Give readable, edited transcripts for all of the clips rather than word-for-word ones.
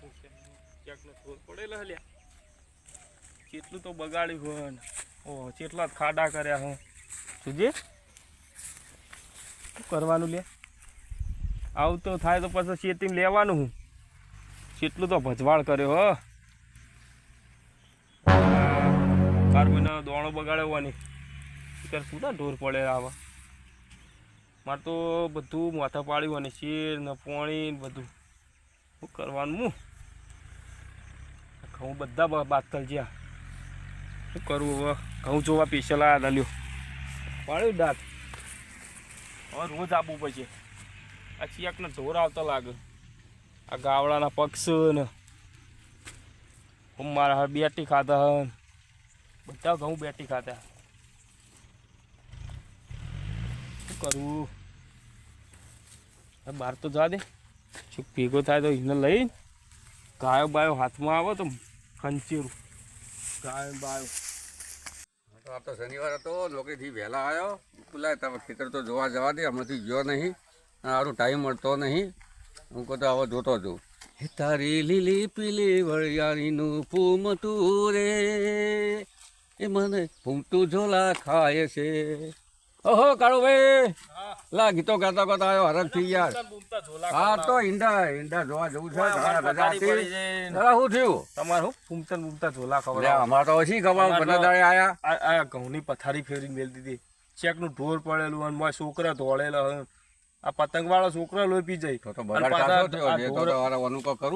સારું છે ક્યાંકનો થોર પડેલો હલ્યા કેટલું તો બગાડ્યું હોય ને ઓહ કેટલા ખાડા કર્યા હો સુજે શું કરવાનું લે આવું તો થાય તો પછી ખેતીમાં લેવાનું હું કેટલું તો ભજવાળ કર્યો હો કાર્બન દોણો બગાડ્યો હોવાની ત્યારે શું ના ઢોર પડે આવા મારે તો બધું માથા પાડ્યું અને શેર ને પોણી ને બધું શું કરવાનું હું ઘઉં બધા બાતલ જ્યાં શું કરવું હવે ઘઉં જોવા સ્પેશિયલ આ લ્યો પાડ્યું દાંત હવે રોજ આપવું પડશે આ ચિયાકને ઢોર આવતા લાગે આ ગાવડાના પક્ષ ને મારા બેટી ખાતા હન બધા ઘઉં બેટી ખાતા શું કરવું બહાર તો જા દે શું ભેગો થાય તો એને લઈ ગાયો બાયો હાથમાં આવે તો ખંચેરું ગાયો બાયો આ તો શનિવાર હતો લોકેથી વહેલા આવ્યો બોલાય તમે ખેતર તો જોવા જવા દે હમણાંથી ગયો નહીં સારું ટાઈમ મળતો નહીં હું કહું તો આવો જોતો જોઉં તારી લીલી પીલી વળિયાળીનું ફૂમતું રે એ મને ફૂમતું ઝોલા ખાય છે ઓહો કાળુભાઈ લા ગીતો ગાતા ગાતા આવ્યો હરખ થઈ યાર હા તો ઈંડા જોવા જવું છે શું થયું તમારે હું ફૂમતા ઝોલા ખબર અમારે તો ઓછી ખબર બધા દાડે આયા ઘઉંની પથારી ફેરી મેળ દીધી ચેકનું ઢોર પડેલું અને મારા છોકરા ધોળેલા આ પતંગ વાળો છોકરા લોહી પી જાય કરવું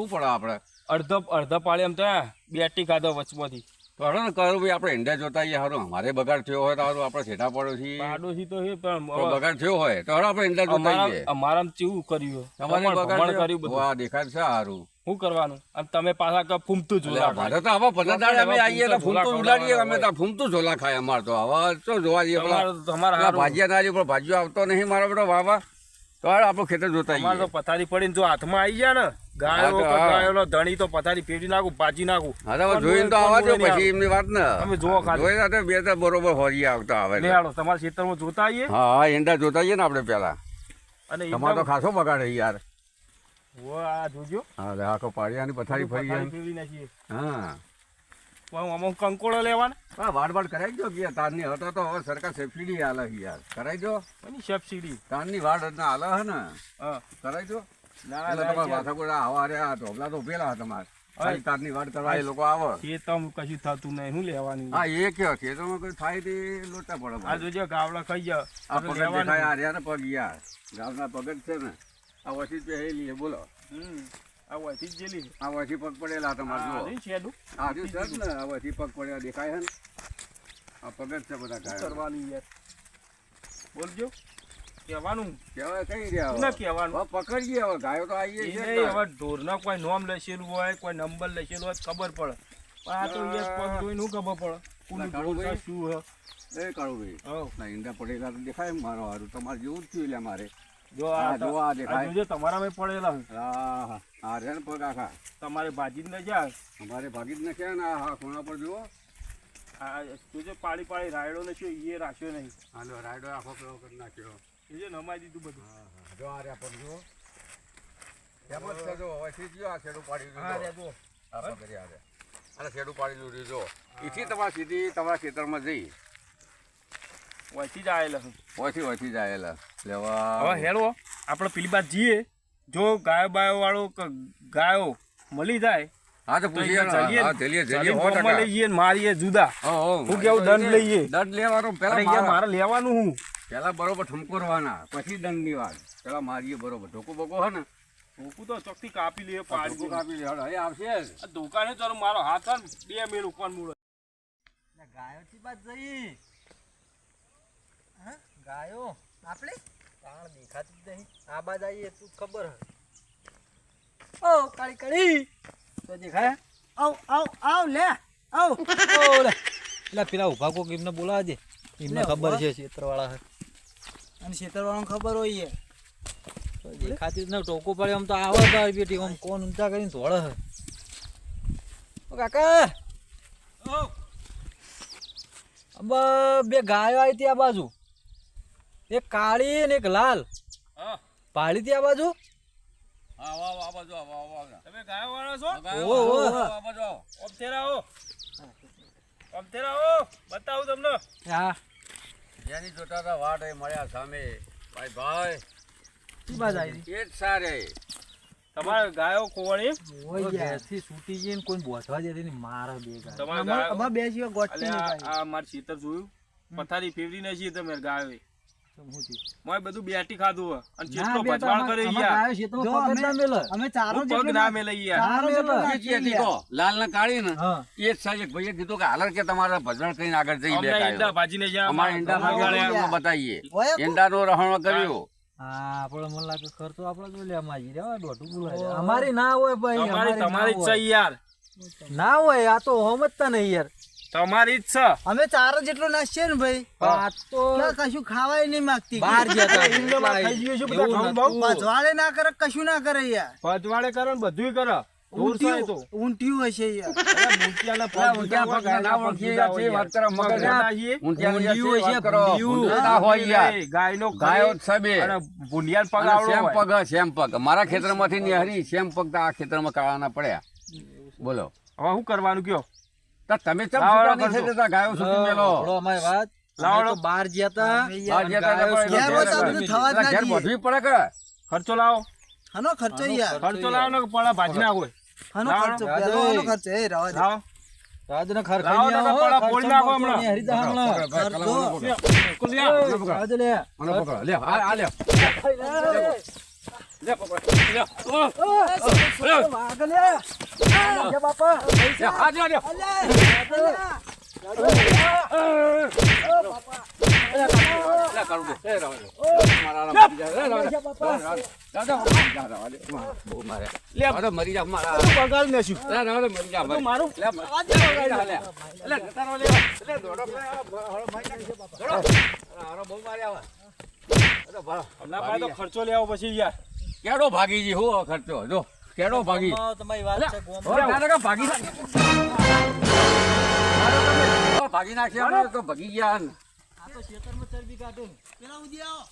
પડે આપણે અડધા પાળી એમ ત્યાં બેટી ખાધો વચમાંથી તો હડો ને કરું ભાઈ આપણે ઈંડા જોતા આવીએ સારું અમારે બગાડ થયો હોય તો સારું આપણે છેટા પડોશી પાડોશી તો છે પણ બગાડ થયો હોય તો હડો આપણે ઈંડા જોતા આવીએ અમારામ કેવું કર્યું તમારે બગાડ કર્યું બધું દેખાય છે સારું શું કરવાનું અને તમે પાછા ફૂમતું ઝોલા મારે તો હવે પંદર અમે આવીએ તો ફૂમતું ઉડાડીએ અમે તો ફૂમતું ઝોલા ખાય અમારે તો હવે શું જોવા જઈએ તમારા ભાજીયા ના પણ ભાજીઓ આવતો નહીં મારો બધો વાવા તો આપણું ખેતર જોતા અમારે તો પથારી પડીને જો હાથમાં આવી જાય ને ગાયો ધણી તો પથારી ફેરી નાખું ભાજી નાખું જોઈને તો આવવા દો પછી એમની વાત ને તમે જોવો જોઈ બે તો બરોબર હોરી આવતા આવે તમારા ખેતરમાં જોતા આવીએ હા ઈંડા જોતા આવીએ ને આપણે પેલા અને તમારે તો ખાસો બગાડે યાર આ જોજો હા આખો પાડિયાની પથારી ફરી નાખીએ હા અમુક કંકોડો લેવાના હા વાડ કરાવી દો કે તારની હતો તો હવે સરકાર સબસિડી હાલે યાર કરાવી દો સબસિડી તારની વાડ હાલે હે ને કરાવી દો ઢોબલા તો ઉભેલા તમારે તારની વાડ કરવા એ લોકો આવે ખેતમ કશું થતું નહીં શું લેવાની હા એ કયો ખેતરમાં કોઈ થાય તે લોટા પડે આ જોજો ગાવડા ખાઈ જાવ આ પગ દેખાય ને પગ યાર ગાવના પગ જ છે ને આ વસી પહેલી બોલો આ વસી જ જેલી આ વસી પગ પડેલા તમારે જો આ ને આ વસી પગ પડેલા દેખાય છે ને આ પગ જ છે બધા ગાય કરવાની યાર બોલજો કહેવાનું કહેવાય કઈ રહ્યા ના કહેવાનું પકડીએ હવે ગાયો તો આવીએ હવે ઢોરના કોઈ નોમ લખેલું હોય કોઈ નંબર લખેલો હોય ખબર પડે પણ આ તો પગ જોઈને શું ખબર પડે કોનું ઢોર શું હે એ કાળુભાઈ ના ઈંડા પડેલા તો દેખાય મારો હારું તમારે જેવું જ થયું એટલે મારે જો આ દેખાય જો તમારા મેં પડેલા હા હા રે પગ આખા તમારે ભાજી જ ન જાય અમારે ભાગી જ નાખ્યા ને હા ખૂણા પર જુઓ હા જોજો પાડી રાયડો નાખ્યો એ રાખ્યો નહીં હાલો રાયડો આખો પેલો કરી નાખ્યો એ જે નમાઈ દીધું બધું જો આ રહ્યા પગ જુઓ એમ જ છે જો હવે ગયો આ છેડું પાડી દીધું આ પગ અને છેડું પાડી દીધું જો એથી તમારે સીધી તમારા ખેતરમાં જઈ ઓછી જ આવેલા ઓછી જ આવેલા લેવા હવે હેડો આપણે પેલી બાદ જઈએ જો ગાયો બાયો વાળો ગાયો મળી જાય હા તો પૂછીએ લઈએ મારીએ જુદા હું કેવું દંડ લઈએ દંડ લેવાનો પેલા મારે લેવાનું હું પેલા બરોબર ઠમકોરવાના પછી દંડની વાત પેલા મારીએ બરોબર ઢોકો બોકો હે ને ઢોકું તો ચોખ્ખી કાપી લે પાડી કાપી લે હવે આવશે દુકાને ચાલો મારો હાથ બે મેળ ઉપર મૂળ ગાયો થી બાદ જઈ ગાયો આપણે તાણ દેખાતી જ નહીં આ બાદ આવીએ તું ખબર હે ઓ કાળી કાળી તો દેખાય આવ લે આવ ઓ લે પેલા ઉભા કોક એમને બોલાવા દે એમને ખબર છે ક્ષેત્રવાળા હે અને ક્ષેત્રવાળાને ખબર હોય તો દેખાતી જ ન ટોકો પડે આમ તો આવે તારી બેટી આમ કોણ ઊંચા કરીને ધોળે હે ઓ કાકા બે ગાયો આવી હતી આ બાજુ એક કાળી ને એક લાલ પાડી હતી આ બાજુ હા આવો આ બાજુ આવો તમે ગાયો વાળા છો? આ બાજુ આવો. ઓમથેરા આવો બતાવું તમને. હા જેની જોતા હતા વાટ એ મળ્યા સામે ભાઈ કી બાજ આવી એ જ સારે તમારે ગાયો ખોવાણી ઓય ઘેરથી છૂટી જઈને કોઈ બોધવા દેતી નહીં મારા બે ગાય તમારે ગાયો અમાર બે સિવાય ગોઠતી અલ્યા નહીં આ માર ખેતર જોયું પથારી ફેવરી નથી તમે ગાયો કાંઈ. મોય બધું બેટી ખાધું હે અને જેટલો ના, બેટા, ભજવાળ કરે અમાર યાર ગાયો છે તો પગ જ ના મેલે. અમે ચારો હું જેટલો પગ ના મેલે યાર ચારો જેટલો એ જ નાખીએ હતી યાર. કહો, લાલ ને કાળી ને હા. એ જ સાહેબ ભાઈએ કીધું કે હાલર કે તમારા ભજણ કરીને આગળ જઈ અમને ઈંડા બેઠા ભાજીને જ્યાં અમારા ઈંડા ગાળ્યા. ભાગીને બતાવીએ ઓય કો- ઈંડાનો રહણો કર્યો હા આપણે મને લાગે ખર્ચો આપણે જો લે માજી રે દોઢું બોલાય અમારી ના હોય ભાઈ તમારી અમારી તમારી જ છે યાર ના હોય આ તો સમજતા નહીં યાર તમારી જ છે અમે ચારો જેટલો નાખીએ ને ભાઈ આ તો ના કશું ખાવાય નહીં માંગતી બહાર જતા ઈંડામાં ખાઈ ગયું છે બધા ખાવું બાવું. ભજવાડે ના કરે કશું ના કરે યાર ભજવાડે કરે ને બધુંય કરે દૂર છે એ તો ઊંટિયું હશે યાર અલા, મૂર્તિયાના પગ અલા, ઊંધિયા જુદા હોય, પગ ના ગાયના પગ ઓળખીએ જુદા યાર, હોય તે વાત કરો, મગજ યાર. ના છીએ. ઊંધિયાની ઊંધિયું યાર, છે, તે વાત કરો. ઊંધિયું. ઊંધિયું ના હોય યાર. ગાયનો ગાયો ખરી જ છે બે. અને ભૂંડિયાનો પગ અને આવડો સેમ હોય. પગ સેમ પગ મારા ખેતરમાંથી નિહારી સેમ પગ તો આ ખેતરમાં કાળાના પડ્યા બોલો હવે શું કરવાનું કયો તો તમે ચમ લાવો, છૂટા નહીં કરજો. થતા ગાયો છૂટી મેલો થોડો અમારી વાત લાવડો. અમે તો બહાર ગયા તા બહાર જતા હતા પણ ઘેર હોય તો આ બધું થવા જ ના ઘેર દઈએ. બધુંય પડે કે ખર્ચો લાવો હનો ખર્ચો યાર ખર્ચો લાવો ને પડા ભાજી ના હોય હનો લાવો, ખર્ચો લાવો. પેલો હનો ખર્ચો એ રવા દે લાવો રાજને લાવો ખરખાઈ તો આવો, પડા ખર્ચો ફોડી નાખો બરચો હમણાં. નહીં, હરી જા હમણાં. કુલ લ્યા. મને પકડ. રાજ લે. મને પકડ. લે આ લે લે પકડ લે વાગ લે. જા બાપા. લે આ લે લે લે કરું દે એ રવા દે મારા આરામ મરી જાય એ રવા દે રવા દે બહુ મારે લે. આ તો મરી જા મારા બગાડી નાખ્યું. લે રવા દે મરી જા તું મારું લે લે જતારો લે લે દોડો હળો ભાઈ દોડો હારો બહુ માર્યા હવે ભાડો ના પાડે તો ખર્ચો લેવો પછી યાર કેડો ભાગી જી હો ખર્ચો જો કેડો ભાગી તમારી વાત છે ગોમ. દાદા ભાગી ભાગી નાખ્યા તો ભાગી ગયા ને. આ તો ખેતરમાં ચરબી કાઢે ને. પેલા ઉધી આવો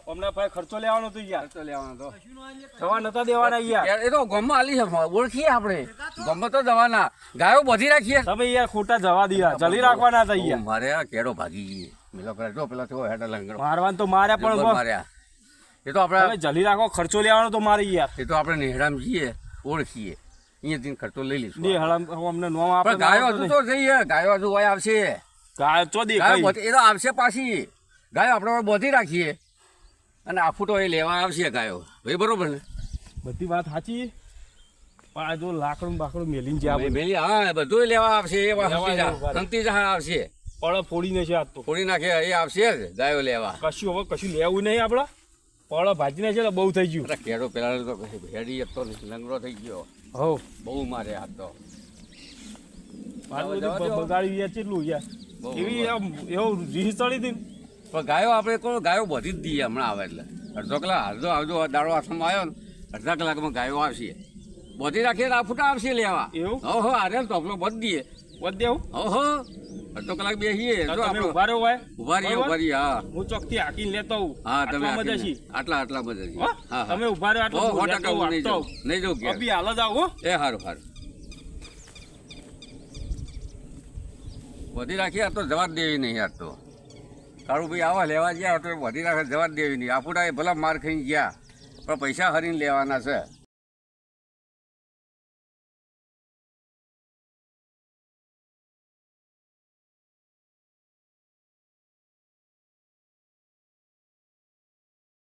અમને ભાઈ ખર્ચો લેવાનો હતો યાર ખર્ચો લેવાનો તો દવા નતા દેવાના યાર યાર એ તો ગામમાં આલી છે ઓળખીએ આપણે ગામમાં તો દવાના ગાયો બધી રાખીએ તમે યાર ખોટા જવા દિયા જલી રાખવાના હતા યાર મારે આ કેડો ભાગી ગઈ મિલો કરે જો પેલા તો હેડ લંગડો મારવાન તો માર્યા પણ માર્યા એ તો તમે આપણે જલી રાખો ખર્ચો લેવાનો તો મારી યાર એ તો આપણે નેહડામ જઈએ ઓળખીએ અહીંયાથી ખર્ચો લઈ લઈશું ને હળમ અમને નો પણ આપે ગાયો હજુ તો જઈએ ગાયો હજુ હોય આવશે ગાય ચો ગાયો દેખાય બધી- એ તો આવશે પાછી ગાયો આપણે બધી રાખીએ અને આ ફૂટો એ લેવા આવશે ગાયો ભાઈ બરોબર ને બધી વાત સાચી પણ આ જો લાકડું બાકડું મેલીને જ્યાં બધું મેલી હા બધું લેવા આવશે એ લેવા આવ્યું, સંતી જહા આવશે પળ ફોડીને છે આજ તો ફોડી નાખે એ આવશે જ ગાયો લેવા કશું હવે કશું લેવું નહીં આપડે પળ ભાજીને છે ને બહુ થઈ ગયું અરે કેડો પેલા તો હેડી હતો ને લંગડો થઈ ગયો હો બહુ મારે આ તો મારું જવા બધું દો. બગાડી યાર કેટલું યાર બહુ એવી આમ એવું રીસ ચડી હતી ને. પણ ગાયો આપણે કોઈ ગાયો બધી જ દઈએ હમણાં આવે એટલે અડધો કલાક અડધો દાડો હાથમાં આવ્યો ને અડધા કલાકમાં ગાયો આવશે બધી રાખીએ તો આ ફૂટા આવશે લેવા એવું? ઓહો આરે ટોપલો બધ દઈએ વધ દેવું ઓહો અડધો કલાક બેસીએ તો જો તમે આપણે ઉભા રહો ભાઈ ઉભા રહીએ બરોબર? ઉભા રહીએ હા હું ચોકથી હાકીને લેતો આવું હા તમે આટલા મજા આટલી- છીએ. આટલા મજા છીએ હો? હા હા તમે ઉભા રહો આટલું હો, દૂર 100% લેતો આવું, હું નહીં આપતો જાઉં. નહીં જાઉં ઘેર. અભી હાલ જ આવો એ સારું સારું બધી રાખી આ તો જવાબ દેવી નહીં યાર તો તારું ભાઈ આવા લેવા ગયા તો બધી રાખે જવાબ દેવી નહીં આપુડા એ ભલા માર ખાઈને ગયા પણ પૈસા હરીને લેવાના છે